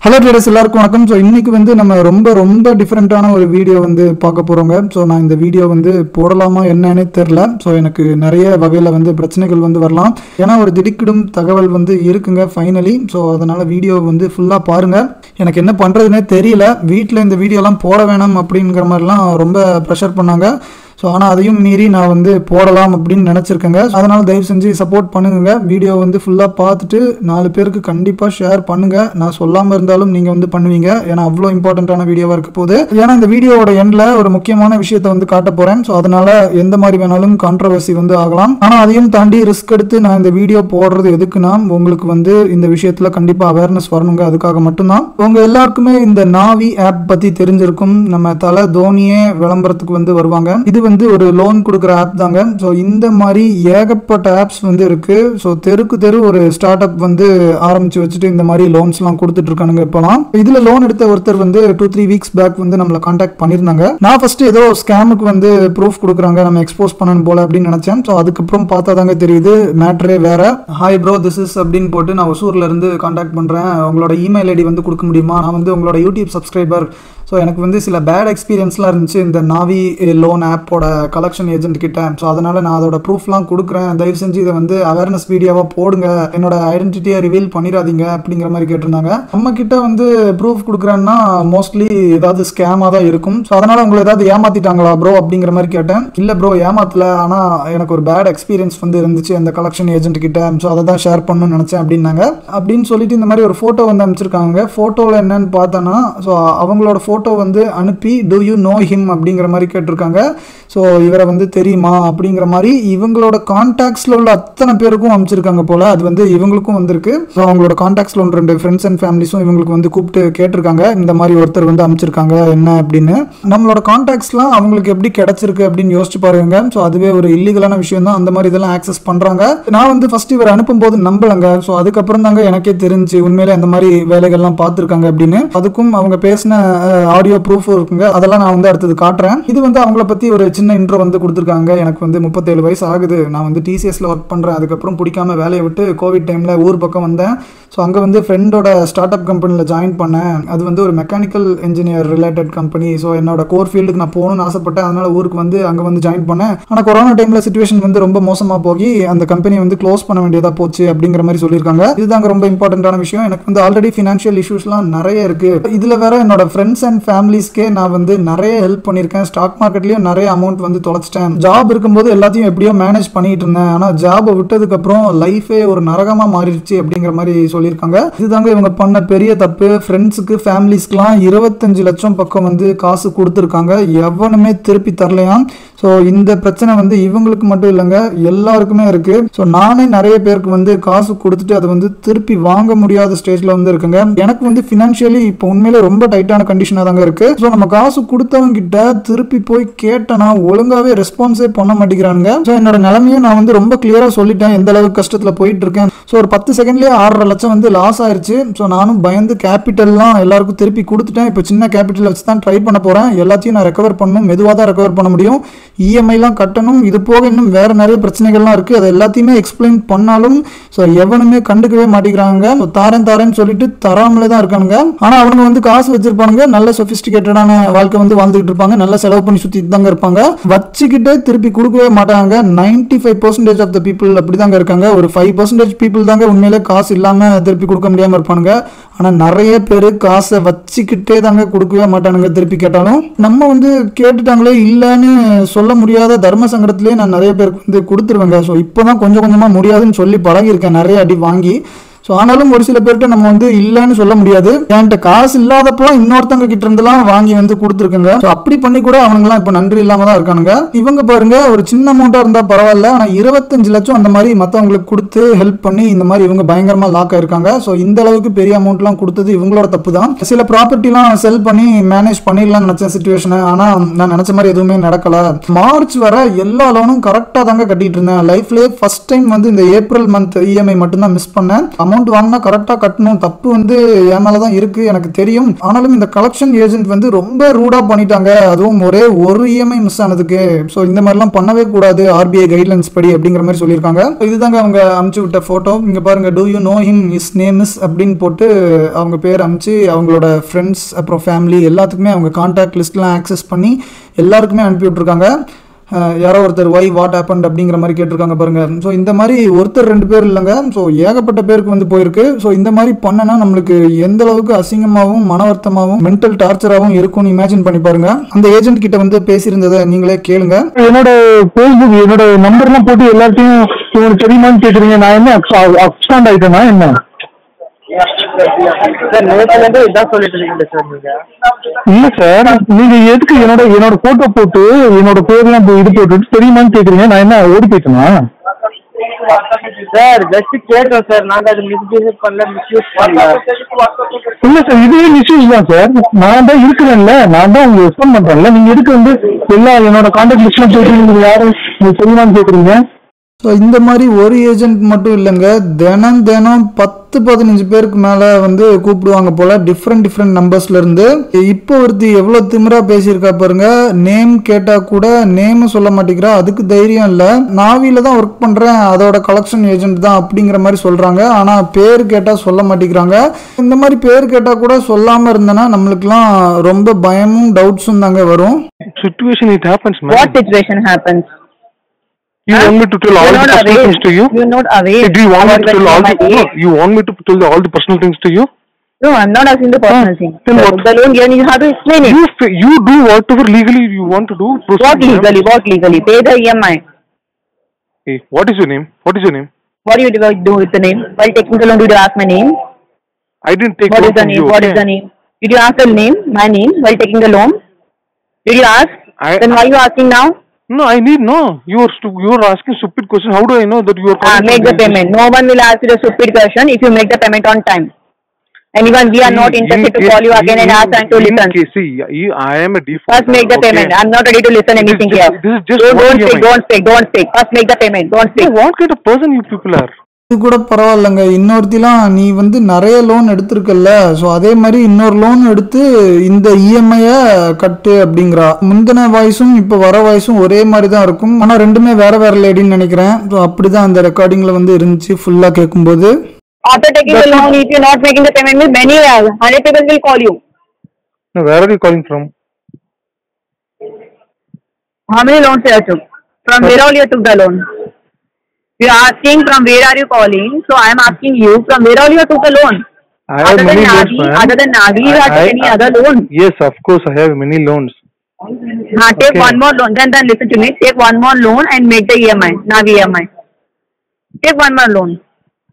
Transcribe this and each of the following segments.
Hello traders எல்லாருக்கும் வணக்கம். So இன்னைக்கு வந்து நம்ம ரொம்ப டிஃப்ரெண்ட்டான ஒரு வீடியோ வந்து பார்க்க போகிறோங்க. ஸோ நான் இந்த வீடியோ வந்து போடலாமா என்னன்னே தெரில. ஸோ எனக்கு நிறைய வகையில் வந்து பிரச்சனைகள் வந்து வரலாம். ஏன்னா ஒரு திடுக்கிடும் தகவல் வந்து இருக்குங்க ஃபைனலி. ஸோ அதனால் வீடியோ வந்து ஃபுல்லாக பாருங்கள். எனக்கு என்ன பண்ணுறதுனே தெரியல. வீட்டில் இந்த வீடியோலாம் போட வேணாம் அப்படிங்கிற மாதிரிலாம் ரொம்ப ப்ரெஷர் பண்ணாங்க. ஸோ ஆனால் அதையும் மீறி நான் வந்து போடலாம் அப்படின்னு நினச்சிருக்கேங்க. அதனால் தயவு செஞ்சு சப்போர்ட் பண்ணுங்க. வீடியோ வந்து ஃபுல்லாக பார்த்துட்டு 4 பேருக்கு கண்டிப்பாக ஷேர் பண்ணுங்கள். நான் சொல்லாமல் இருந்தாலும் நீங்கள் வந்து பண்ணுவீங்க. ஏன்னா அவ்வளோ இம்பார்ட்டண்ட்டான வீடியோவாக இருக்க போகுது. ஏன்னா இந்த வீடியோவோட எண்டில் ஒரு முக்கியமான விஷயத்தை வந்து காட்ட போகிறேன். ஸோ அதனால் எந்த மாதிரி வேணாலும் கான்ட்ரவர்சி வந்து ஆகலாம். ஆனால் அதையும் தாண்டி ரிஸ்க் எடுத்து நான் இந்த வீடியோ போடுறது எதுக்குன்னா, உங்களுக்கு வந்து இந்த விஷயத்தில் கண்டிப்பாக அவேர்னஸ் வரணுங்க. அதுக்காக மட்டும்தான். உங்கள் எல்லாருக்குமே இந்த நாவி ஆப் பற்றி தெரிஞ்சிருக்கும். நம்ம தலை தோனியே விளம்பரத்துக்கு வந்து வருவாங்க. இது வந்து ஒரு லோன் கொடுக்குற ஆப் தாங்க. ஸோ இந்த மாதிரி ஏகப்பட்ட ஆப்ஸ் வந்து இருக்கு. ஸோ தெருக்கு தெரு ஒரு ஸ்டார்ட் அப் வந்து ஆரம்பிச்சு வச்சுட்டு இந்த மாதிரி லோன்ஸ்லாம் கொடுத்துட்டு இருக்கானுங்க இப்போலாம். இதில் லோன் எடுத்த ஒருத்தர் வந்து 2-3 வீக்ஸ் பேக் வந்து நம்மளை கான்டாக்ட் பண்ணியிருந்தாங்க. நான் ஃபர்ஸ்ட் ஏதோ ஸ்கேமுக்கு வந்து ப்ரூஃப் கொடுக்குறாங்க, நம்ம எக்ஸ்போஸ் பண்ணணும் போல அப்படின்னு நினைச்சேன். ஸோ அதுக்கப்புறம் பார்த்தா தாங்க தெரியுது மேட்ரே வேற. ஹாய் ப்ரோ, திஸ் இஸ் அப்படின்னு போட்டு நான் ஒசூர்ல இருந்து கான்டாக்ட் பண்றேன். உங்களோட இமெயில் ஐடி வந்து கொடுக்க முடியுமா? நான் வந்து உங்களோட யூடியூப் சப்ஸ்கிரைபர். ஸோ எனக்கு வந்து சில பேட் எக்ஸ்பீரியன்ஸ்லாம் இருந்துச்சு இந்த நாவி லோன் ஆப்போட கலெக்ஷன் ஏஜென்ட் கிட்ட. ஸோ அதனால நான் அதோட ப்ரூஃப்லாம் கொடுக்குறேன். தயவு செஞ்சு இதை வந்து அவேர்னஸ் வீடியோவாக போடுங்க, என்னோட ஐடென்டிட்டியை ரிவீல் பண்ணிடாதீங்க அப்படிங்கிற மாதிரி கேட்டிருந்தாங்க. நம்ம கிட்ட வந்து ப்ரூஃப் கொடுக்குறேன்னா மோஸ்ட்லி ஏதாவது ஸ்கேமாக தான் இருக்கும். ஸோ அதனால உங்களை ஏதாவது ஏமாத்திட்டாங்களா ப்ரோ அப்படிங்கிற மாதிரி கேட்டேன். இல்லை ப்ரோ ஏமாத்தல, ஆனால் எனக்கு ஒரு பேட் எக்ஸ்பீரியன்ஸ் வந்து இருந்துச்சு அந்த கலெக்ஷன் ஏஜென்ட் கிட்ட. ஸோ அதை தான் ஷேர் பண்ணணும்னு நினச்சேன் அப்படின்னாங்க. அப்படின்னு சொல்லிட்டு இந்த மாதிரி ஒரு ஃபோட்டோ வந்து அனுப்பிச்சிருக்காங்க. ஃபோட்டோவில் என்னன்னு பார்த்தோன்னா, ஸோ அவங்களோட ஃபோட்டோ வந்து அனுப்பி டூ யூ நோ ஹிம் அப்படிங்கிற மாதிரி கேட்டிருக்காங்க. ஸோ இவரை வந்து தெரியுமா அப்படிங்கிற மாதிரி இவங்களோட கான்டாக்ட்ஸில் உள்ள அத்தனை பேருக்கும் அனுப்பிச்சிருக்காங்க போல. அது வந்து இவங்களுக்கும் வந்திருக்கு. ஸோ அவங்களோட கான்டாக்ட்ஸில் ஒன்று 2 ஃப்ரெண்ட்ஸ் அண்ட் ஃபேமிலிஸும் இவங்களுக்கு வந்து கூப்பிட்டு கேட்டிருக்காங்க, இந்த மாதிரி ஒருத்தர் வந்து அனுப்பிச்சிருக்காங்க என்ன அப்படின்னு. நம்மளோட கான்டாக்ட்ஸ்லாம் அவங்களுக்கு எப்படி கிடைச்சிருக்கு அப்படின்னு யோசிச்சு பாருங்க. ஸோ அதுவே ஒரு இல்லீகலான விஷயம் தான். அந்த மாதிரி இதெல்லாம் ஆக்சஸ் பண்ணுறாங்க. நான் வந்து ஃபர்ஸ்ட் இவர் அனுப்பும்போது நம்பலங்க. ஸோ அதுக்கப்புறம் தாங்க எனக்கே தெரிஞ்சு உண்மையிலே அந்த மாதிரி வேலைகள்லாம் பார்த்துருக்காங்க அப்படின்னு. அதுக்கும் அவங்க பேசின ஆடியோ ப்ரூஃப் இருக்குங்க. அதெல்லாம் நான் வந்து அடுத்தது காட்டுறேன். இது வந்து அவங்கள பற்றி ஒரு சின்ன இன்ட்ரோ வந்து கொடுத்துருக்காங்க. எனக்கு வந்து 37 வயசு ஆகுது. நான் வந்து டிசிஎஸ்ல ஒர்க் பண்ணுறேன். அதுக்கப்புறம் பிடிக்காம வேலையை விட்டு கோவிட் டைமில் ஊர் பக்கம் வந்தேன். ஸோ அங்கே வந்து ஃப்ரெண்டோட ஸ்டார்ட் அப் கம்பெனியில் ஜாயின் பண்ணேன். அது வந்து ஒரு mechanical engineer related company. So என்னோட கோர் ஃபீல்டுக்கு நான் போகணும்னு ஆசைப்பட்டேன். அதனால ஊருக்கு வந்து அங்கே வந்து ஜாயின் பண்ணேன். ஆனால் கொரோனா டைமில் சிச்சுவேஷன் வந்து ரொம்ப மோசமாக போய் அந்த கம்பெனி வந்து க்ளோஸ் பண்ண வேண்டியதாக போச்சு அப்படிங்கிற மாதிரி சொல்லியிருக்காங்க. இதுதாங்க ரொம்ப இம்பார்ட்டன்டான விஷயம். எனக்கு வந்து ஆல்ரெடி ஃபினான்ஷியல் இஷ்யூஸ்லாம் நிறைய இருக்கு. இதில் வேற என்னோட ஃப்ரெண்ட்ஸ் அண்ட் ஃபேமிலிஸ்க்கே நான் வந்து நிறைய ஹெல்ப் பண்ணியிருக்கேன். ஸ்டாக் மார்க்கெட்லயும் நிறைய அமௌண்ட் வந்து தொலைச்சிட்டேன். ஜாப் இருக்கும்போது எல்லாத்தையும் எப்படியோ மேனேஜ் பண்ணிட்டு இருந்தேன். ஆனால் ஜாபை விட்டதுக்கு அப்புறம் லைஃபே ஒரு நரகமா மாறிடுச்சு அப்படிங்கிற மாதிரி சொல்லியிருக்காங்க. இதுதாங்க இவங்க பண்ண பெரிய தப்பு. ஃப்ரெண்ட்ஸுக்கு ஃபேமிலிஸ்க்குலாம் 25 லட்சம் பக்கம் வந்து காசு கொடுத்துருக்காங்க. எவனுமே திருப்பி தரலையாம். ஸோ இந்த பிரச்சனை வந்து இவங்களுக்கு மட்டும் இல்லைங்க, எல்லாருக்குமே இருக்கு. ஸோ நானே நிறைய பேருக்கு வந்து காசு கொடுத்துட்டு அதை வந்து திருப்பி வாங்க முடியாத ஸ்டேஜ்ல வந்து இருக்குங்க. எனக்கு வந்து ஃபினான்ஷியலி இப்போ உண்மையிலே ரொம்ப டைட்டான கண்டிஷனாக தாங்க இருக்கு. ஸோ நம்ம காசு கொடுத்தவங்க கிட்ட திருப்பி போய் கேட்டனா ஒழுங்காவே ரெஸ்பான்ஸே பண்ண மாட்டேங்கிறானுங்க. ஸோ என்னோட நிலைமையை நான் வந்து ரொம்ப கிளியரா சொல்லிட்டேன், எந்த அளவுக்கு கஷ்டத்துல போயிட்டு இருக்கேன். ஸோ ஒரு 10 செகண்ட்லேயே 6.5 லட்சம் வந்து லாஸ் ஆயிருச்சு. ஸோ நானும் பயந்து கேபிட்டல்லாம் எல்லாருக்கும் திருப்பி கொடுத்துட்டேன். இப்போ சின்ன கேபிட்டல் வச்சு தான் ட்ரை பண்ண போறேன். எல்லாத்தையும் நான் ரெக்கவர் பண்ணணும், மெதுவாக தான் ரெக்கவர் பண்ண முடியும். இஎம்ஐலாம் கட்டணும். இது போக இன்னும் வேற நிறைய பிரச்சனைகள்லாம் இருக்கு. அதை எல்லாத்தையுமே எக்ஸ்பிளைன் பண்ணாலும் ஸோ எவனுமே கண்டுக்கவே மாட்டேங்கிறாங்க. தாரேன்னு சொல்லிட்டு தராமலே தான் இருக்கானுங்க. ஆனா அவங்க வந்து காசு வச்சிருப்பானுங்க, நல்ல சொபிஸ்டிகேட்டடான வாழ்க்கை வந்து வாழ்ந்துகிட்டு இருப்பாங்க, நல்ல செலவு பண்ணி சுத்திட்டு தாங்க இருப்பாங்க. வச்சுக்கிட்டே திருப்பி கொடுக்கவே மாட்டாங்க. 95% ஆஃப் த பீப்புள் அப்படிதாங்க இருக்காங்க. ஒரு 5% பீப்புள் தாங்க உண்மையிலே காசு இல்லாம திருப்பி கொடுக்க முடியாம இருப்பானுங்க. ஆனா நிறைய பேர் காசை வச்சுக்கிட்டே தாங்க கொடுக்கவே மாட்டானுங்க திருப்பி கேட்டாலும். நம்ம வந்து கேட்டுட்டாங்களே இல்லைன்னு சொல்ல முடியாத தர்ம சங்கடத்திலே நான் நிறைய பேருக்கு வந்து கொடுத்துருவேங்க. ஸோ இப்போதான் கொஞ்சம் கொஞ்சமா முடியாதுன்னு சொல்லி பழகிருக்கேன், நிறைய அடி வாங்கி. ஸோ ஆனாலும் ஒரு சில பேர்கிட்ட நம்ம வந்து இல்லைன்னு சொல்ல முடியாது. என்கிட்ட காசு இல்லாதப்போ இன்னொருத்தவங்க கிட்ட இருந்தெல்லாம் வாங்கி வந்து கொடுத்துருக்குங்க. ஸோ அப்படி பண்ணி கூட அவங்கலாம் இப்போ நன்றி இல்லாம தான் இருக்கானுங்க. இவங்க பாருங்க, ஒரு சின்ன அமௌண்ட்டாக இருந்தால் பரவாயில்ல, ஆனால் 25 லட்சம் அந்த மாதிரி மற்றவங்களுக்கு கொடுத்து ஹெல்ப் பண்ணி இந்த மாதிரி இவங்க பயங்கரமாக லாக் ஆயிருக்காங்க. ஸோ இந்த அளவுக்கு பெரிய அமௌண்ட்லாம் கொடுத்தது இவங்களோட தப்பு தான். சில ப்ராப்பர்ட்டிலாம் செல் பண்ணி மேனேஜ் பண்ணிடலாம் நினைச்ச சுச்சுவேஷனை. ஆனால் நான் நினைச்ச மாதிரி எதுவுமே நடக்கல. மார்ச் வர எல்லா லோனும் கரெக்டாக தாங்க கட்டிட்டு இருந்தேன். லைஃப்லேயே ஃபர்ஸ்ட் டைம் வந்து இந்த ஏப்ரல் மந்த் இஎம்ஐ மட்டும்தான் மிஸ் பண்ணேன். அமௌண்ட் அமௌண்ட் வாங்கினா கரெக்டாக கட்டணும், தப்பு வந்து என் மேலே தான் இருக்குது எனக்கு தெரியும். ஆனாலும் இந்த கலெக்ஷன் ஏஜென்ட் வந்து ரொம்ப ரூடாக பண்ணிட்டாங்க, அதுவும் ஒரே ஒரு இஎம்ஐ மிஸ் ஆனதுக்கு. ஸோ இந்த மாதிரிலாம் பண்ணவே கூடாது ஆர்பிஐ கைட்லைன்ஸ் படி அப்படிங்கிற மாதிரி சொல்லியிருக்காங்க. இதுதாங்க அவங்க அமுச்சு விட்ட ஃபோட்டோ. இங்கே பாருங்கள், do you know him, is name is அப்படின்னு போட்டு அவங்க பேர் அமுச்சு அவங்களோட ஃப்ரெண்ட்ஸ் அப்புறம் ஃபேமிலி எல்லாத்துக்குமே அவங்க கான்டாக்ட் லிஸ்ட்லாம் ஆக்சஸ் பண்ணி எல்லாருக்குமே அனுப்பி விட்ருக்காங்க. யாரோ ஒருத்தர் ஒய் வாட் ஹேப்பன்ட் அப்படிங்கிற மாதிரி கேட்டிருக்காங்க பாருங்க. ஸோ இந்த மாதிரி ஒருத்தர் 2 பேர் இல்லைங்க, ஸோ ஏகப்பட்ட பேருக்கு வந்து போயிருக்கு. ஸோ இந்த மாதிரி பண்ணனா நம்மளுக்கு எந்த அளவுக்கு அசிங்கமாகவும் மன வருத்தமாகவும் மென்டல் டார்ச்சராகவும் இருக்கும்னு இமேஜின் பண்ணி பாருங்க. அந்த ஏஜென்ட் கிட்ட வந்து பேசியிருந்ததை நீங்களே கேளுங்க. என்னோட ஃபேஸ்புக் என்னோட நம்பர்லாம் போட்டு எல்லாத்தையும் உங்களுக்கு தெரியுமான்னு கேட்குறீங்க. நான் என்ன அப்ஸ்டாண்ட் ஆயிட்டேனா என்ன? இல்ல சார், நீங்க எதுக்கு என்னோட போட்டோ போட்டு என்னோட பேர்லாம் இது போட்டு தெரியுமான்னு கேக்குறீங்க? நான் என்ன ஓடி போயிட்டேனா? சார் ஜஸ்ட் கேட்டோம் சார், நாங்க அது மிஸ்யூஸ் பண்ணல, மிஸ்யூஸ் பண்ணல. இல்ல சார், இதுவே மிஸ்யூஸ் தான் சார். நான் தான் இருக்கிறேன்ல, நான் தான் உங்களுக்கு ரெஸ்பாண்ட் பண்றேன்ல. நீங்க எதுக்கு வந்து எல்லா என்னோட கான்டாக்ட் லிஸ்ட்லாம் போட்டு நீங்க யாரும் நீங்க தெரியுமான்னு கேக்குறீங்க? ஸோ இந்த மாதிரி ஒரு ஏஜென்ட் மட்டும் இல்லைங்க, தினம் 10-15 பேருக்கு மேலே வந்து கூப்பிடுவாங்க போல் டிஃப்ரெண்ட் நம்பர்ஸ்லேருந்து. இப்போ ஒருத்தி எவ்வளோ திமிரா பேசியிருக்கா பாருங்க. நேம் கேட்டால் கூட நேம் சொல்ல மாட்டேங்கிறா, அதுக்கு தைரியம் இல்லை. நாவியில் தான் ஒர்க் பண்ணுறேன், அதோட கலெக்ஷன் ஏஜென்ட் தான் அப்படிங்கிற மாதிரி சொல்கிறாங்க. ஆனால் பேர் கேட்டால் சொல்ல மாட்டேங்கிறாங்க. இந்த மாதிரி பேர் கேட்டால் கூட சொல்லாமல் இருந்தேன்னா நம்மளுக்குலாம் ரொம்ப பயமும் டவுட்ஸும் தாங்க வரும். Situation it happens, man. What situation happens? You want me to tell all the personal things to you? You're not aware. Do you want me to tell all the? No, you want me to tell all the personal things to you? No, I'm not asking the personal thing. Then what? The loan given, you have to explain it. You do whatever legally you want to do. What legally? What legally? Pay the EMI. Hey, what is your name? What is your name? What do you do with the name? While taking the loan, did you ask my name? I didn't take What loan is the from name? you. What is the name? Did you ask the name? My name? While taking the loan? Did you ask? Then why are you asking now? No, I need no. You are asking stupid question. How do I know that you are? Make the payment. No one will ask you the stupid question if you make the payment on time. And even we are not interested to call you again and ask and to listen. See, I am a default. First make the payment. I'm not ready to listen anything here. This is just Don't speak. First make the payment. Don't speak. What kind of person you people are? இது கூட பரவாயில்லைங்க. இன்னொருத்திலாம் நீ வந்து நிறைய loan எடுத்திருக்கல்ல, so அதே மாதிரி இன்னொரு loan எடுத்து இந்த இஎம்ஐயை கட்டு அப்படிங்கிறா. முந்தின வாய்ஸும் இப்போ வர வாய்ஸும் ஒரே மாதிரி தான் இருக்கும், ஆனால் ரெண்டுமே வேற லேடின்னு நினைக்கிறேன். ஸோ அப்படி தான் அந்த ரெக்கார்டிங்கில் வந்து இருந்துச்சு ஃபுல்லாக கேட்கும்போது. After taking the loan, if you're not making the payment, many 100 people will call you. No, where are you calling from? How many loans you took? From where all you took the loan? You are asking from where are you calling? So I am asking you from where all you took the loan? I have many loans, ma'am. Other than Nagi, you have taken any other loan? Yes, of course, I have many loans. Take one more loan. Then listen to me. Take one more loan and make the EMI, Nagi EMI. Take one more loan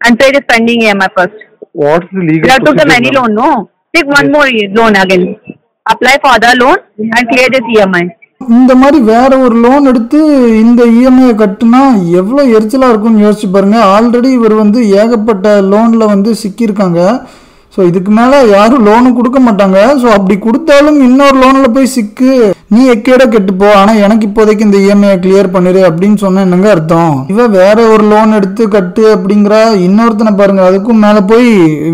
and pay the pending EMI first. What is the legal You have took the many loan, no? Take one more loan again. Apply for other loan and clear this EMI. இந்த மாதிரி வேற ஒரு loan எடுத்து இந்த EMI கட்டுனா எவ்வளோ எரிச்சலாக இருக்கும்னு யோசிச்சு பாருங்க. ஆல்ரெடி இவர் வந்து ஏகப்பட்ட லோனில் வந்து சிக்கியிருக்காங்க. ஸோ இதுக்கு மேலே யாரும் லோனு கொடுக்க மாட்டாங்க. ஸோ அப்படி கொடுத்தாலும் இன்னொரு லோனில் போய் சிக்கு, நீ எக்கேட கெட்டுப்போ, ஆனால் எனக்கு இப்போதைக்கு இந்த இஎம்ஐயை கிளியர் பண்ணிடு அப்படின்னு சொன்ன என்னங்க அர்த்தம்? இவன் வேற ஒரு லோன் எடுத்து கட்டு அப்படிங்கிற. இன்னொருத்தனை பாருங்க, அதுக்கும் மேலே போய்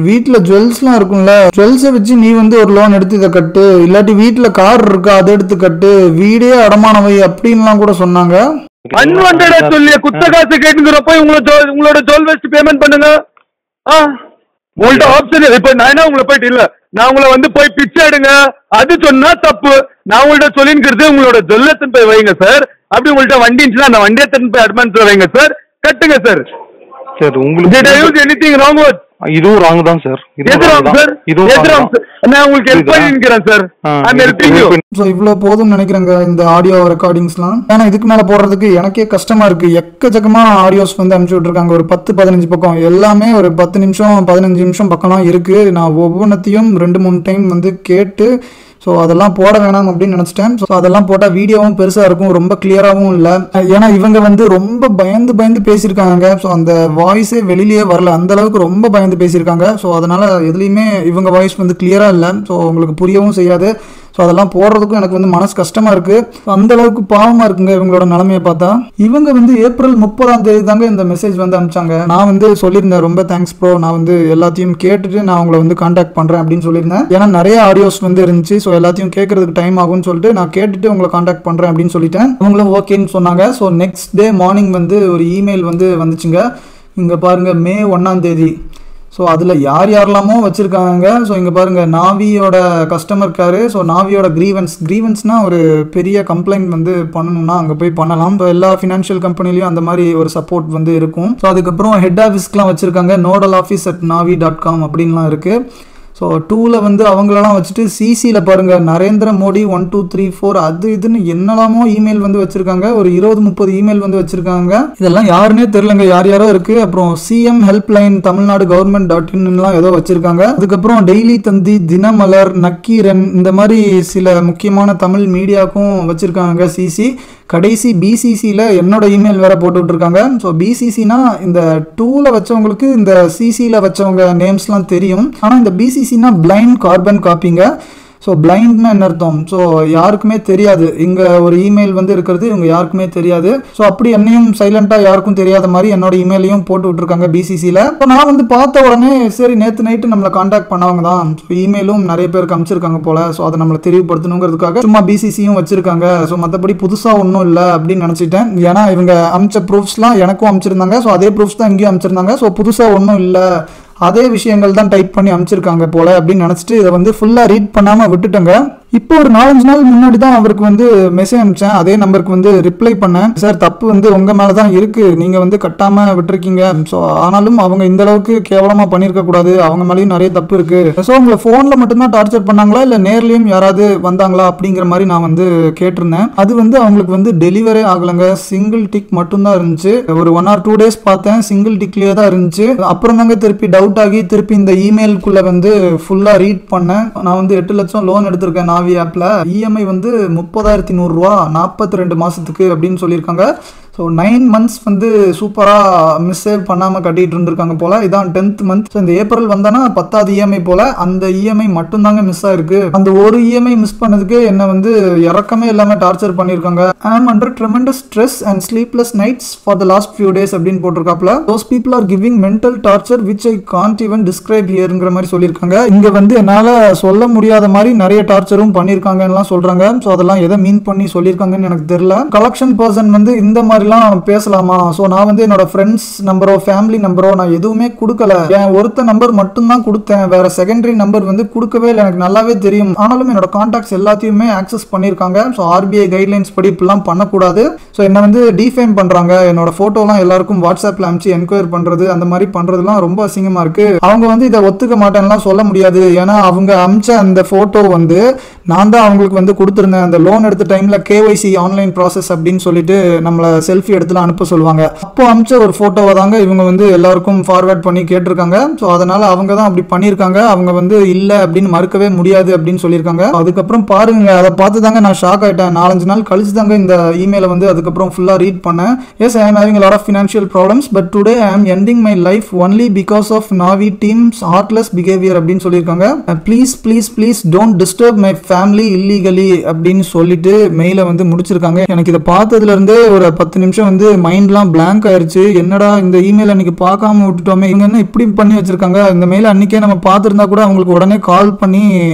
வீட்டில் ஜுவல்ஸ்லாம் இருக்கும்ல, ஜுவல்ஸை வச்சு நீ வந்து ஒரு லோன் எடுத்து இதை கட்டு, இல்லாட்டி வீட்டில் கார் இருக்கா அதை எடுத்து கட்டு, வீடே அடமானவை அப்படின்லாம் கூட சொன்னாங்க. சொல்லி குத்த காசு கேட்டுங்கிறப்ப உங்களோட ஜுவல் வச்சு பேமெண்ட் பண்ணுங்க. உங்கள்ட்ட ஆப்ஷன் இப்ப நான் என்ன உங்களை போயிட்டு இல்ல, நான் உங்களை வந்து போய் பிச்சை எடுங்க அது சொன்னா தப்பு. நான் உங்கள்ட்ட சொல்லிங்கிறது உங்களோட ஜுவல்லத்தின் போய் வைங்க சார். அப்படி உங்கள்ட்ட வண்டி இருந்துச்சுன்னா அந்த வண்டியை திரும்ப போய் அட்வான்ஸ் வைங்க சார், கட்டுங்க சார். சார் உங்களுக்கு எனிதிங் ராங் வாட்? இதுவும் ராங் தான் சார். நான் உங்களுக்கு ஹெல்ப் பண்ணிக்கிறேன் சார். I am helping you. So இவ்வளோ போதும்னு நினைக்கிறேங்க இந்த ஆடியோ ரெக்கார்டிங்ஸ்லாம். ஏன்னா இதுக்கு மேலே போடுறதுக்கு எனக்கே கஷ்டமாக இருக்குது. எக்கச்சக்கமாக ஆடியோஸ் வந்து அனுப்பிச்சி விட்ருக்காங்க, ஒரு 10-15 பக்கம், எல்லாமே ஒரு 10 நிமிஷம் 15 நிமிஷம் பக்கம்லாம் இருக்குது. நான் ஒவ்வொன்றத்தையும் 2-3 டைம் வந்து கேட்டு ஸோ அதெல்லாம் போட வேணாம் அப்படின்னு நினச்சிட்டேன். ஸோ அதெல்லாம் போட்டால் வீடியோவும் பெருசாக இருக்கும், ரொம்ப கிளியராகவும் இல்லை. ஏன்னா இவங்க வந்து ரொம்ப பயந்து பேசியிருக்காங்க. ஸோ அந்த வாய்ஸே வெளியிலேயே வரல, அந்தளவுக்கு ரொம்ப பயந்து பேசியிருக்காங்க. ஸோ அதனால் எதுலேயுமே இவங்க வாய்ஸ் வந்து கிளியராக இல்லை. ஸோ உங்களுக்கு புரியவும் செய்யாது. ஸோ அதெல்லாம் போடுறதுக்கும் எனக்கு வந்து மனசு கஷ்டமா இருக்கு. அந்த அளவுக்கு பாவமா இருக்குங்க இவங்களோட நிலைமையை பார்த்தா. இவங்க வந்து ஏப்ரல் 30 தாங்க இந்த மெசேஜ் வந்து அனுப்பிச்சாங்க. நான் வந்து சொல்லியிருந்தேன் ரொம்ப தேங்க்ஸ் ப்ரோ, நான் வந்து எல்லாத்தையும் கேட்டுட்டு நான் உங்களை வந்து கான்டாக்ட் பண்றேன் அப்படின்னு சொல்லியிருந்தேன். ஏன்னா நிறைய ஆடியோஸ் வந்து இருந்துச்சு. ஸோ எல்லாத்தையும் கேட்கறதுக்கு டைம் ஆகும்னு சொல்லிட்டு நான் கேட்டுட்டு உங்களை கான்டாக்ட் பண்றேன் அப்படின்னு சொல்லிட்டேன். அவங்களும் ஓகேன்னு சொன்னாங்க. ஸோ நெக்ஸ்ட் டே மார்னிங் வந்து ஒரு இமெயில் வந்து வந்துச்சுங்க. இங்க பாருங்க, மே 1 ஸோ அதில் யார் யாரெல்லாமோ வச்சுருக்காங்க. ஸோ இங்கே பாருங்கள், நாவியோட கஸ்டமர் கேரு. ஸோ நாவியோட க்ரீவன்ஸ்னால் ஒரு பெரிய கம்ப்ளைண்ட் வந்து பண்ணணும்னா அங்கே போய் பண்ணலாம். ஸோ எல்லா ஃபினான்ஷியல் கம்பெனிலையும் அந்த மாதிரி ஒரு சப்போர்ட் வந்து இருக்கும். ஸோ அதுக்கப்புறம் ஹெட் ஆஃபீஸ்க்குலாம் வச்சுருக்காங்க, nodal office at navi.com அப்படின்லாம் இருக்குது. ஸோ 2ல் வந்து அவங்களெல்லாம் வச்சுட்டு சிசியில் பாருங்கள், நரேந்திர மோடி 1 2 3 4 அது இதுன்னு என்னெல்லாமோ இமெயில் வந்து வச்சுருக்காங்க. ஒரு 20-30 இமெயில் வந்து வச்சுருக்காங்க. இதெல்லாம் யாருன்னே தெரிலங்க, யார் யாரோ இருக்குது. அப்புறம் சிஎம் ஹெல்ப்லைன் தமிழ்நாடு government.in ஏதோ வச்சுருக்காங்க. அதுக்கப்புறம் டெய்லி தந்தி, தினமலர், நக்கீரன், இந்த மாதிரி சில முக்கியமான தமிழ் மீடியாவுக்கும் வச்சுருக்காங்க சிசி. கடைசி பிசிசியில் என்னோட இமெயில் வேற போட்டுட்ருக்காங்க. ஸோ பிசிசினா இந்த 2ல் வச்சவங்களுக்கு இந்த சிசியில் வச்சவங்க நேம்ஸ்லாம் தெரியும். ஆனால் இந்த பிசிசினா பிளைண்ட் கார்பன் காப்பிங்க. ஸோ பிளைண்ட்னா என்ன அர்த்தம்? ஸோ யாருக்குமே தெரியாது. இங்கே ஒரு இமெயில் வந்து இருக்கிறது இவங்க யாருக்குமே தெரியாது. ஸோ அப்படி என்னையும் சைலண்டாக யாருக்கும் தெரியாத மாதிரி என்னோட இமெயிலையும் போட்டு விட்டுருக்காங்க பிசிசியில். இப்போ நான் வந்து பார்த்த உடனே சரி நேற்று நைட்டு நம்மளை காண்டாக்ட் பண்ணவங்க தான். ஸோ இமெயிலும் நிறைய பேருக்கு அனுப்பிச்சிருக்காங்க போல. ஸோ அதை நம்மளை தெளிவுபடுத்தணுங்கிறதுக்காக சும்மா பிசிசியும் வச்சிருக்காங்க. ஸோ மற்றபடி புதுசாக ஒன்றும் இல்லை அப்படின்னு நினச்சிட்டேன். ஏன்னா இவங்க அனுப்பிச்ச ப்ரூஃப்ஸ்லாம் எனக்கும் அனுப்பிச்சிருந்தாங்க. ஸோ அதே ப்ரூஃப்ஸ் தான் இங்கேயும் அனுப்பிச்சிருந்தாங்க. ஸோ புதுசாக ஒன்றும் இல்லை, அதே விஷயங்கள் தான் டைப் பண்ணி அனுப்பிச்சிருக்காங்க போல அப்படின்னு நினச்சிட்டு இதை வந்து ஃபுல்லாக ரீட் பண்ணாமல் விட்டுட்டேங்க. இப்போ ஒரு 4-5 நாள் முன்னாடி தான் அவருக்கு வந்து மெசேஜ் அனுப்பிச்சேன். அதே நம்பருக்கு வந்து ரிப்ளை பண்ணேன், சார் தப்பு வந்து உங்கள் மேலே தான் இருக்குது, நீங்கள் வந்து கட்டாமல் விட்டுருக்கீங்க. ஸோ ஆனாலும் அவங்க இந்த அளவுக்கு கேவலமாக பண்ணியிருக்க கூடாது, அவங்க மேலேயும் நிறைய தப்பு இருக்குது. ஸோ உங்களை ஃபோனில் மட்டும்தான் டார்ச்சர் பண்ணாங்களா இல்லை நேர்லேயும் யாராவது வந்தாங்களா அப்படிங்கிற மாதிரி நான் வந்து கேட்டிருந்தேன். அது வந்து அவங்களுக்கு வந்து டெலிவரே ஆகலைங்க, சிங்கிள் டிக் மட்டும்தான் இருந்துச்சு. ஒரு 1 or 2 days பார்த்தேன், சிங்கிள் டிக்லேயே தான் இருந்துச்சு. அப்புறம் தாங்க திருப்பி டவுட் ஆகி திருப்பி இந்த இமெயிலுக்குள்ளே வந்து ஃபுல்லாக ரீட் பண்ணேன். நான் வந்து 8 லட்சம் லோன் எடுத்திருக்கேன் நாவி ஆப்ல. இஎம்ஐ வந்து 30,100 ரூபா 42 மாசத்துக்கு அப்படின்னு சொல்லியிருக்காங்க. ஸோ 9 months வந்து சூப்பராக மிஸ்சேவ் பண்ணாமல் கட்டிட்டு இருந்திருக்காங்க போல. இதான் 10th month. ஸோ இந்த ஏப்ரல் வந்தானா 10வது இஎம்ஐ போல. அந்த இஎம்ஐ மட்டும்தாங்க மிஸ் ஆயிருக்கு. அந்த ஒரு இஎம்ஐ மிஸ் பண்ணதுக்கு என்ன வந்து இறக்கமே இல்லாமல் டார்ச்சர் பண்ணியிருக்காங்க. I am under tremendous stress and sleepless nights for the last few days அப்படின்னு போட்டிருக்காப்ல. Those people are giving mental torture which I can't even describe ஹியர்ங்கிற மாதிரி சொல்லியிருக்காங்க. இங்கே வந்து என்னால் சொல்ல முடியாத மாதிரி நிறைய டார்ச்சரும் பண்ணியிருக்காங்கலாம் சொல்கிறாங்க. ஸோ அதெல்லாம் எதை மீன் பண்ணி சொல்லியிருக்காங்கன்னு எனக்கு தெரியல. கலெக்ஷன் பர்சன் வந்து இந்த மாதிரி பேசலாமா? ஸோ நான் வந்து என்னோட ஃப்ரெண்ட்ஸ் நம்பரோ ஃபேமிலி நம்பரோ நான் எதுவுமே கொடுக்கல. என் ஒருத்த நம்பர் மட்டும்தான் கொடுத்தேன், வேற செகண்டரி நம்பர் வந்து கொடுக்கவே இல்லை. எனக்கு நல்லாவே தெரியும். ஆனாலும் என்னோட கான்டாக்ட்ஸ் எல்லாத்தையுமே ஆக்சஸ் பண்ணியிருக்காங்க. ஸோ ஆர்பிஐ கைட்லைன்ஸ் படி இப்படிலாம் பண்ணக்கூடாது. ஸோ என்னை வந்து டிஃபேம் பண்ணுறாங்க. என்னோட ஃபோட்டோலாம் எல்லாருக்கும் வாட்ஸ்அப்பில் அனுப்பிச்சு என்கொயர் பண்ணுறது, அந்த மாதிரி பண்ணுறதுலாம் ரொம்ப அசிங்கமாக இருக்குது. அவங்க வந்து இதை ஒத்துக்க மாட்டேன்லாம் சொல்ல முடியாது. ஏன்னா அவங்க அனுப்பிச்ச அந்த ஃபோட்டோ வந்து நான் தான் அவங்களுக்கு வந்து கொடுத்துருந்தேன். அந்த லோன் எடுத்த டைமில் KYC ஆன்லைன் ப்ராசஸ் அப்படின்னு சொல்லிட்டு நம்மளை செல்ஃபி எடுத்துலாம் அனுப்ப சொல்லுவாங்க. அப்போ அனுப்பிச்ச ஒரு ஃபோட்டோவை தாங்க இவங்க வந்து எல்லாருக்கும் ஃபார்வேர்ட் பண்ணி கேட்டிருக்காங்க. ஸோ அதனால அவங்க தான் அப்படி பண்ணியிருக்காங்க. அவங்க வந்து இல்லை அப்படின்னு மறுக்கவே முடியாது அப்படின்னு சொல்லியிருக்காங்க. அதுக்கப்புறம் பாருங்க, அதை பார்த்து தாங்க நான் ஷாக் ஆகிட்டேன். 4-5 நாள் கழிச்சு தாங்க இந்த இமெயிலை வந்து அதுக்கப்புறம் ஃபுல்லாக ரீட் பண்ணேன். Yes, I am having a lot of financial problems but today I am ending my life only because of Navi team's heartless behavior அப்படின்னு சொல்லியிருக்காங்க. Please don't disturb my family illegally அப்படின்னு சொல்லிட்டு மெயிலை வந்து முடிச்சிருக்காங்க. எனக்கு இதை பார்த்ததுல இருந்தே ஒரு 10 நிமிஷம் வந்து மைண்ட்லாம் பிளாங்க் ஆயிருச்சு. என்னடா இந்த இமெயில் அன்னைக்கு பார்க்காம விட்டுட்டோமே, இவங்க என்ன இப்படி பண்ணி வச்சிருக்காங்க. இந்த மெயில் அன்னைக்கே நம்ம பார்த்துருந்தா கூட அவங்களுக்கு உடனே கால் பண்ணி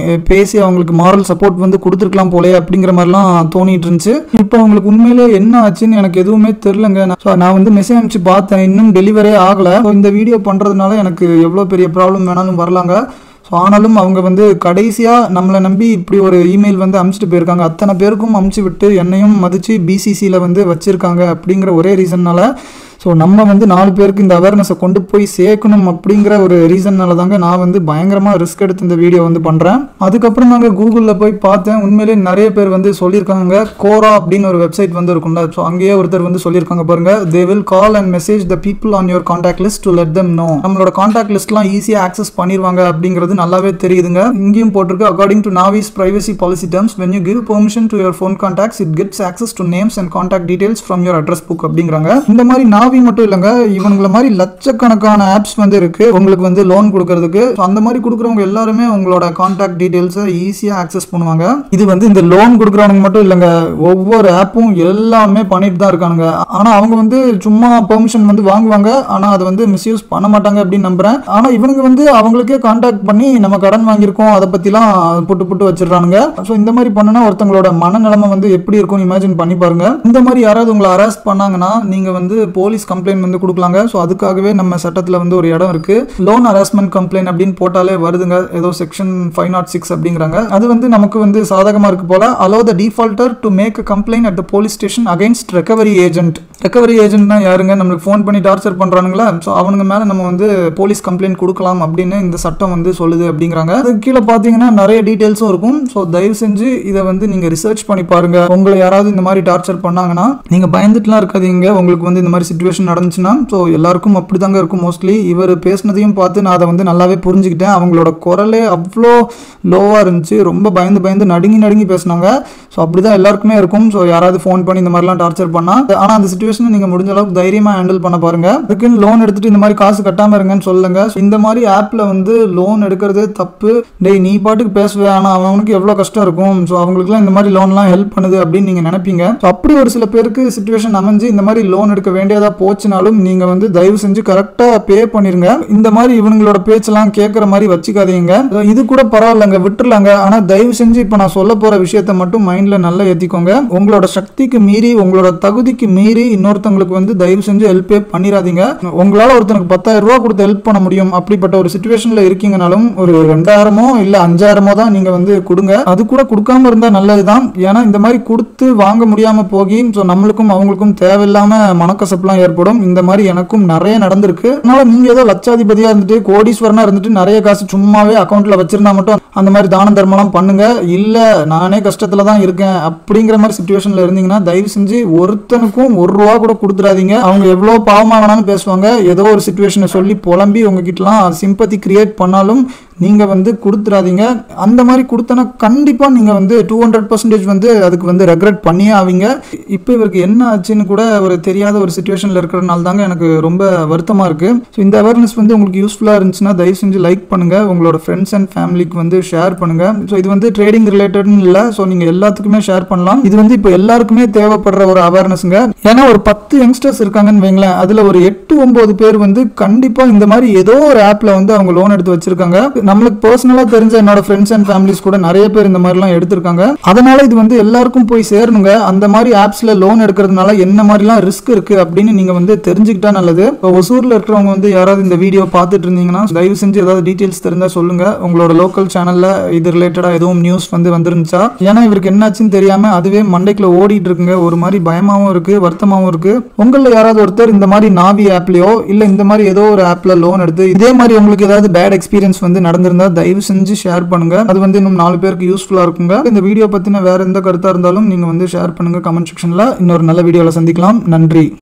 பேசி அவங்களுக்கு மாரல் சப்போர்ட் வந்து கொடுத்துருக்கலாம் போலே அப்படிங்கிற மாதிரிலாம் தோணிட்டு இருந்துச்சு. இப்போ அவங்களுக்கு உண்மையிலே என்ன ஆச்சுன்னு எனக்கு எதுவுமே தெரியலங்க. நான் வந்து மெசேஜ் அனுப்பிச்சு பார்த்தேன், இன்னும் டெலிவரே ஆகலை. இந்த வீடியோ பண்ணுறதுனால எனக்கு எவ்வளோ பெரிய ப்ராப்ளம் வேணாலும் வரலாங்க. ஸோ ஆனாலும் அவங்க வந்து கடைசியாக நம்மளை நம்பி இப்படி ஒரு இமெயில் வந்து அனுப்பிச்சிட்டு போயிருக்காங்க. அத்தனை பேருக்கும் அனுப்பிச்சி விட்டு என்னையும் மதித்து பிசிசியில் வந்து வச்சுருக்காங்க அப்படிங்கிற ஒரே ரீசன்னால. ஸோ நம்ம வந்து 4 பேருக்கு இந்த அவேர்னஸை கொண்டு போய் சேர்க்கணும் அப்படிங்கிற ஒரு ரீசன்னால தாங்க நான் வந்து பயங்கரமாக ரிஸ்க் எடுத்து இந்த வீடியோ வந்து பண்ணுறேன். அதுக்கப்புறம் நாங்கள் கூகுளில் போய் பார்த்தேன். உண்மையிலே நிறைய பேர் வந்து சொல்லியிருக்காங்க. கோரா அப்படின்னு ஒரு வெப்சைட் வந்து இருக்கும்ல, ஸோ அங்கேயே ஒருத்தர் வந்து சொல்லியிருக்காங்க பாருங்க, they will call and message the people on your contact list to let them know. நம்மளோட கான்டாக்ட் லிஸ்ட்லாம் ஈஸியாக ஆக்சஸ் பண்ணிடுவாங்க அப்படிங்கிறது நல்லாவே தெரியுதுங்க. இங்கேயும் போட்டிருக்கு, according to Navi's privacy policy terms when you give permission to your phone contacts it gets access to names and contact details from your address book அப்படிங்கிறாங்க. இந்த மாதிரி நாவி மட்டும் இல்லைங்க, இவங்கள மாதிரி லட்சக்கணக்கான ஆப்ஸ் வந்து இருக்கு உங்களுக்கு வந்து லோன் கொடுக்கறதுக்கு. அந்த மாதிரி கொடுக்குறவங்க எல்லாருமே உங்களோட கான்டாக்ட் டீடைல்ஸை ஈஸியா ஆக்சஸ் பண்ணுவாங்க. இது வந்து இந்த லோன் கொடுக்குறவங்க மட்டும் இல்லைங்க, ஒவ்வொரு ஆப்பும் எல்லாமே பண்ணிட்டு தான் இருக்கானுங்க. ஆனா அவங்க வந்து சும்மா பெர்மிஷன் வந்து வாங்குவாங்க, ஆனா அதை வந்து மிஸ்யூஸ் பண்ண மாட்டாங்க அப்படின்னு நம்புறேன். ஆனா இவனுங்க வந்து அவங்களுக்கே கான்டாக்ட் பண்ணி நம்ம கடன் வாங்கியிருக்கோம் அதை பத்திலாம் புட்டு வச்சிடறானுங்க. ஸோ இந்த மாதிரி பண்ணனா ஒருத்தங்களோட மனநிலைமை வந்து எப்படி இருக்கும் இமேஜின் பண்ணி பாருங்க. இந்த மாதிரி யாராவது உங்களை அரெஸ்ட் பண்ணாங்கன்னா நீங்க வந்து போலீஸ் கம்ப்ளைண்ட் வந்து கொடுக்கலாங்க. ஸோ அதுக்காகவே நம்ம சட்டத்தில் வந்து ஒரு இடம் இருக்கு, லோன் ஹராஸ்மெண்ட் கம்ப்ளைண்ட் அப்படின்னு போட்டாலே வருதுங்க. ஏதோ செக்ஷன் 506 அப்படிங்கிறாங்க. அது வந்து நமக்கு வந்து சாதகமா இருக்கு போல. allow the defaulter to make a complaint at the police station against recovery agent. Recovery ஏஜென்ட்னா யாருங்க? நம்மளுக்கு ஃபோன் பண்ணி டார்ச்சர் பண்றானுங்களா, ஸோ அவனுங்க மேல நம்ம வந்து போலீஸ் கம்ப்ளைண்ட் கொடுக்கலாம் அப்படின்னு இந்த சட்டம் வந்து சொல்லுது அப்படிங்கிறாங்க. அதுக்கு கீழே பார்த்தீங்கன்னா நிறைய டீடைல்ஸும் இருக்கும். ஸோ தயவு செஞ்சு இதை வந்து நீங்க ரிசர்ச் பண்ணி பாருங்க. உங்களை யாராவது இந்த மாதிரி டார்ச்சர் பண்ணாங்கன்னா நீங்க பயந்துட்டுலாம் இருக்காதீங்க. உங்களுக்கு வந்து இந்த மாதிரி சிச்சுவேஷன் நடந்துச்சுன்னா, ஸோ எல்லாருக்கும் அப்படிதாங்க இருக்கும் மோஸ்ட்லி. இவர் பேசினதையும் பார்த்து நான் அதை வந்து நல்லாவே புரிஞ்சுக்கிட்டேன். அவங்களோட குரலே அவ்வளோ லோவா இருந்துச்சு, ரொம்ப பயந்து நடுங்கி பேசினாங்க. ஸோ அப்படிதான் எல்லாருக்குமே இருக்கும். ஸோ யாராவது ஃபோன் பண்ணி இந்த மாதிரிலாம் டார்ச்சர் பண்ணா, ஆனால் அந்த சிச்சுவேஷனை நீங்க முடிஞ்ச அளவுக்கு தைரியமா ஹேண்டில் பண்ண பாருங்க. அதுக்குன்னு லோன் எடுத்துட்டு இந்த மாதிரி காசு கட்டாம இருங்கன்னு சொல்லுங்க. இந்த மாதிரி ஆப்ல வந்து லோன் எடுக்கிறதே தப்பு. டேய் நீ பாட்டுக்கு பேசுவேன், ஆனா அவனுக்கு எவ்வளவு கஷ்டம் இருக்கும். ஸோ அவங்களுக்குலாம் இந்த மாதிரி லோன்லாம் ஹெல்ப் பண்ணுது அப்படின்னு நீங்க நினைப்பீங்க. ஸோ அப்படி ஒரு சில பேருக்கு சிச்சுவேஷன் அமைஞ்சு இந்த மாதிரி லோன் எடுக்க வேண்டியதா போச்சுனாலும் நீங்க வந்து தயவு செஞ்சு கரெக்டா பே பண்ணிருங்க. இந்த மாதிரி இவங்களோட பேச்செல்லாம் கேட்கற மாதிரி வச்சுக்காதீங்க. இது கூட பரவாயில்லங்க, விட்டுருலாங்க. ஆனா தயவு செஞ்சு இப்ப நான் சொல்ல போற விஷயத்த மட்டும் மைண்ட்ல நல்லா ஏத்திக்கோங்க. உங்களோட சக்திக்கு மீறி, உங்களோட தகுதிக்கு மீறி இன்னொருத்தவங்களுக்கு வந்து தயவு செஞ்சு ஹெல்ப்பே பண்ணிடாதீங்க. உங்களால ஒருத்தனுக்கு 10,000 ரூபாய் கொடுத்து ஹெல்ப் பண்ண முடியும் அப்படிப்பட்ட ஒரு சிச்சுவேஷன்ல இருக்கீங்கனாலும் ஒரு 2000 இல்ல 5000 தான் நீங்க வந்து கொடுங்க. அது கூட கொடுக்காம இருந்தா நல்லதுதான். ஏன்னா இந்த மாதிரி கொடுத்து வாங்க முடியாம போகி நம்மளுக்கும் அவங்களுக்கும் தேவையில்லாம மனக்கசப்புலாம் ஏற்படும். இந்த மாதிரி எனக்கும் நிறைய நடந்திருக்கு. அதனால நீங்க ஏதோ லட்சாதிபதியா இருந்துட்டு கோடீஸ்வரனா இருந்துட்டு நிறைய காசு சும்மாவே அக்கௌண்ட்ல வச்சிருந்தா மட்டும் அந்த மாதிரி தான தர்மம் பண்ணுங்க. இல்ல நானே கஷ்டத்துல தான் இருக்கேன் அப்படிங்கிற மாதிரி சிச்சுவேஷன்ல இருந்தீங்கன்னா தயவு செஞ்சு ஒருத்தனுக்கும் 1 ரூபா கூட கொடுத்துடாதீங்க. அவங்க எவ்வளவு பாவமா வேணாலும் பேசுவாங்க. ஏதோ ஒரு சிச்சுவேஷனை சொல்லி புலம்பி உங்ககிட்டலாம் சிம்பத்தி கிரியேட் பண்ணாலும் நீங்க வந்து கொடுத்துடாதீங்க. அந்த மாதிரி கொடுத்தனா கண்டிப்பா நீங்க வந்து 200% வந்து அதுக்கு வந்து ரெக்ரெட் பண்ணியே ஆவீங்க. இப்போ இவருக்கு என்ன ஆச்சுன்னு கூட ஒரு தெரியாத ஒரு சிச்சுவேஷன்ல இருக்கிறனால தாங்க எனக்கு ரொம்ப வருத்தமா இருக்கு. ஸோ இந்த அவேர்னஸ் வந்து உங்களுக்கு யூஸ்ஃபுல்லா இருந்துச்சுன்னா தயவு செஞ்சு லைக் பண்ணுங்க, உங்களோட ஃப்ரெண்ட்ஸ் அண்ட் ஃபேமிலிக்கு வந்து ஷேர் பண்ணுங்க. ஸோ இது வந்து ட்ரேடிங் ரிலேட்டட்னு இல்லை, ஸோ நீங்க எல்லாத்துக்குமே ஷேர் பண்ணலாம். இது வந்து இப்போ எல்லாருக்குமே தேவைப்படுற ஒரு அவேர்னஸ்ங்க. ஏன்னா ஒரு 10 யங்ஸ்டர்ஸ் இருக்காங்கன்னு வைங்களேன், அதுல ஒரு 8-9 பேர் வந்து கண்டிப்பா இந்த மாதிரி ஏதோ ஒரு ஆப்ல வந்து அவங்க லோன் எடுத்து வச்சிருக்காங்க. நம்மளுக்கு பர்சனலா தெரிஞ்ச என்னோட ஃப்ரெண்ட்ஸ் அண்ட் ஃபேமிலிஸ் கூட நிறைய பேர் இந்த மாதிரிலாம் எடுத்திருக்காங்க. அதனால இது வந்து எல்லாருக்கும் போய் சேரணுங்க. அந்த மாதிரி ஆப்ஸ்ல லோன் எடுக்கிறதுனால என்ன மாதிரிலாம் ரிஸ்க் இருக்கு அப்படின்னு நீங்க வந்து தெரிஞ்சுக்கிட்டா நல்லது. ஒசூர்ல இருக்கிறவங்க வந்து யாராவது இந்த வீடியோ பார்த்துட்டு இருந்தீங்கன்னா தயவு செஞ்சு ஏதாவது டீடைல்ஸ் தெரிஞ்சா சொல்லுங்க. உங்களோட லோக்கல் சேனல்ல இது ரிலேட்டடா எதுவும் நியூஸ் வந்து வந்துருந்துச்சா? ஏன்னா இவருக்கு என்னாச்சுன்னு தெரியாம அதுவே மண்டைக்குள்ள ஓடிட்டு இருக்குங்க. ஒரு மாதிரி பயமாவும் இருக்கு, வருத்தமாவும் இருக்கு. உங்கள யாராவது ஒருத்தர் இந்த மாதிரி நாவி ஆப்லயோ இல்ல இந்த மாதிரி ஏதோ ஒரு ஆப்ல லோன் எடுத்து இதே மாதிரி உங்களுக்கு ஏதாவது பேட் எக்ஸ்பீரியன்ஸ் வந்து நடந்திருந்தா தயவு செஞ்சு ஷேர் பண்ணுங்க. அது வந்து இன்னும் 4 பேருக்கு யூஸ்ஃபுல்லா இருக்குங்க. இந்த வீடியோ பத்தின வேற எந்த கருத்தா இருந்தாலும் நீங்க வந்து ஷேர் பண்ணுங்க கமெண்ட் செக்ஷன்ல. இன்னொரு நல்ல வீடியோல சந்திக்கலாம். நன்றி.